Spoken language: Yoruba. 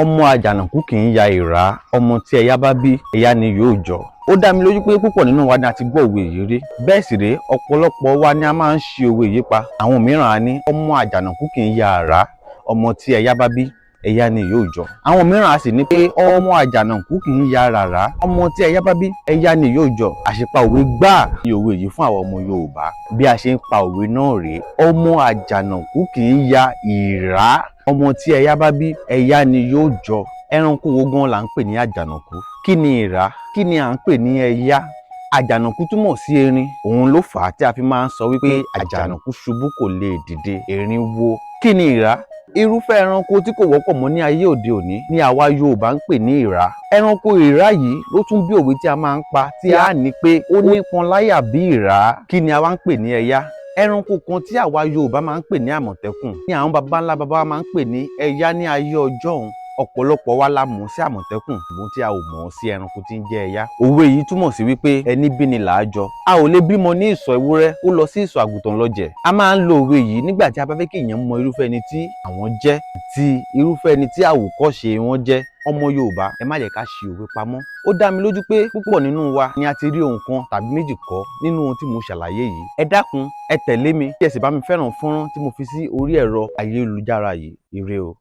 ọmọ àjànàkú kì í ya ìrá, ọmọ tí ẹyá bá bí ẹyá ni yóò jọ. Ó dá mi lójú pé púpọ̀ nínú wa ni a ti gbọ́ òwe yìí rí. Bẹ́ẹ̀ sì rèé, ọ̀pọ̀lọpọ̀ wa ni a máa ń ṣi òwe yìí pa. Àwọn mìíràn á ní ọmọ àjànàkú kì í ya ìrá, ọmọ tí ẹyá bá bí ẹyá ni yóò jọ. Àwọn mìíràn á sì ní pé ọmọ àjànàkú kì í ya ràrá, ọmọ tí ẹyá bá bí ẹyá ni yóò jọ. Àṣìpa òwe gbáà ni òwe yìí fún àwọn ọmọ Yorùbá. Bí a ṣe ń pa òwe náà rèé, ọmọ àjànàkú kì í ya ìrá, ọmọ tí ẹyá bá bí ẹyá ni yóò jọ. Ẹranko wo gan là ń pè ní àjànàkú? Kí ni ìrá? Kí ni à ń pè ní ẹyá? Àjànàkú túmọ̀ sí erin. Òun ló fà á tí a fi máa ń sọ wípé àjànàkú ṣubú kò lè dìde, erin wó. Kí ni ìrá? Irúfẹ́ ẹranko tí kò wọ́pọ̀ mọ́ ní ayé òde òní ni àwa Yorùbá ń pè ní ìrá. Ẹranko ìrá yìí ló tún bí òwe tí a máa ń pa tí a ní pé ó nípọn láyà bí ìrá. Kí ni a wá ń pè ní ẹyá? Ẹranko kan tí àwa Yorùbá máa ń pè ní àmọ̀tẹ́kùn ni àwọn baba ńlá baba wa máa ń pè ní ẹyá ní ayé ọjọ́un. Ọ̀pọ̀lọpọ̀ wa la mọ̀ sí àmọ̀tẹ́kùn, ṣùgbọ́n tí a ò mọ̀ sí ẹranko tí ń jẹ́ ẹyá. Òwe yìí túmọ̀ sí wípé ẹni bí ni làá jọ. A ò lè bímọ ní ìsọ̀ ewúrẹ́ ó lọ sí ìsọ̀ àgùntàn lọ jẹ. A máa ń lo òwe yìí nígbà tí a bá fẹ́ kí èèyàn mọ irúfẹ́ ẹni tí àwọn jẹ́ àti irúfẹ́ ẹni tí àwòkọ́ṣe wọn jẹ́. Ọmọ Yorùbá, ẹ má jẹ́ ká ṣi òwe pamọ́. Ó dá mi lójú pé púpọ̀ nínú wa ni a ti rí ohun kan tàbí méjì kọ́ nínú ohun tí mo ṣàlàyé yìí. Ẹ dákun, ẹ tẹ̀lé mi kí ẹ sì bá mi fẹ́ràn fọ́nrán tí mo fi sí orí ẹ̀rọ ayélujára yìí. Ire o.